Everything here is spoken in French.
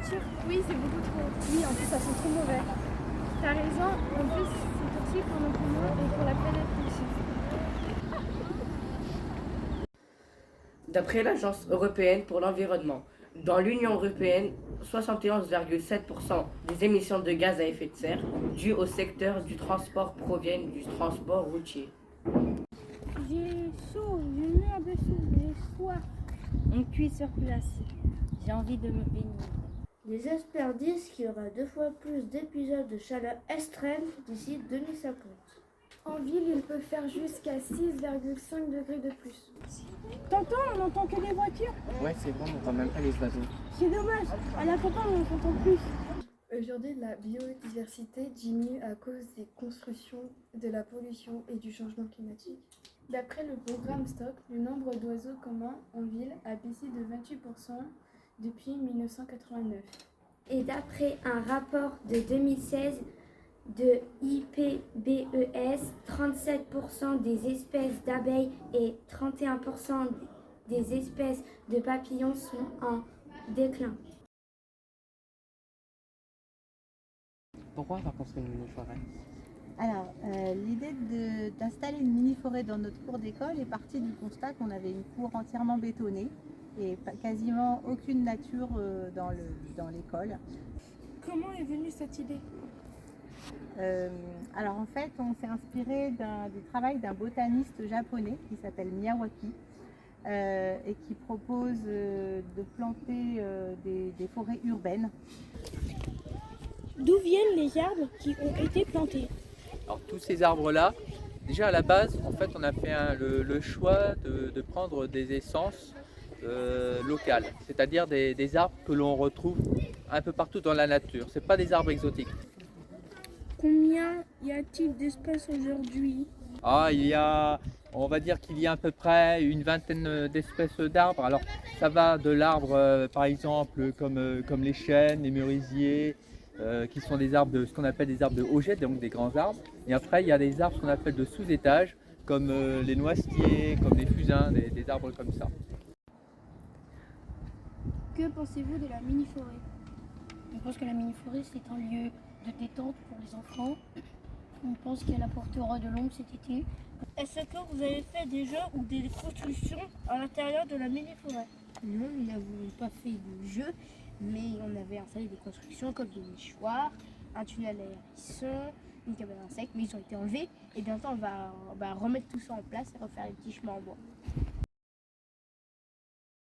voitures? Oui, c'est beaucoup trop. Oui, en plus, ça sent trop mauvais. T'as raison, en plus, c'est toxique pour nos poumons et pour la planète aussi. D'après l'Agence européenne pour l'environnement, dans l'Union européenne, 71,7% des émissions de gaz à effet de serre dues au secteur du transport proviennent du transport routier. J'ai chaud, j'ai meurs de chaud, j'ai soif. On cuit sur place. J'ai envie de me baigner. Les experts disent qu'il y aura 2 fois plus d'épisodes de chaleur extrême d'ici 2050. En ville, il peut faire jusqu'à 6,5 degrés de plus. T'entends, on n'entend que des voitures. Ouais, c'est bon, on n'entend même pas les oiseaux. C'est dommage. À la campagne, on s'entend plus. Aujourd'hui, la biodiversité diminue à cause des constructions, de la pollution et du changement climatique. D'après le programme Stock, le nombre d'oiseaux communs en ville a baissé de 28% depuis 1989. Et d'après un rapport de 2016 de IPBES, 37% des espèces d'abeilles et 31% des espèces de papillons sont en déclin. Pourquoi on va construire une mini-forêt? Alors, l'idée d'installer une mini-forêt dans notre cour d'école est partie du constat qu'on avait une cour entièrement bétonnée et quasiment aucune nature dans l'école. Comment est venue cette idée? Alors en fait, on s'est inspiré du travail d'un botaniste japonais qui s'appelle Miyawaki et qui propose de planter des forêts urbaines. D'où viennent les arbres qui ont été plantés? Alors tous ces arbres-là, déjà à la base, en fait, on a fait le choix de prendre des essences locales, c'est-à-dire des arbres que l'on retrouve un peu partout dans la nature. C'est pas des arbres exotiques. Combien y a-t-il d'espèces aujourd'hui? On va dire qu'il y a à peu près une vingtaine d'espèces d'arbres. Alors ça va de l'arbre par exemple comme les chênes, les merisiers, qui sont des arbres ce qu'on appelle des arbres de haut jet, donc des grands arbres. Et après il y a des arbres qu'on appelle de sous-étage, comme les noisetiers, comme les fusains, des arbres comme ça. Que pensez-vous de la mini-forêt? Je pense que la mini-forêt, c'est un lieu de détente pour les enfants. On pense qu'elle apportera de l'ombre cet été. Est-ce que vous avez fait des jeux ou des constructions à l'intérieur de la mini-forêt? Non, nous n'avons pas fait de jeu, mais on avait installé des constructions comme des nichoirs, un tunnel à hérisson, une cabane à insectes, mais ils ont été enlevés. Et bientôt, on va remettre tout ça en place et refaire des petits chemins en bois.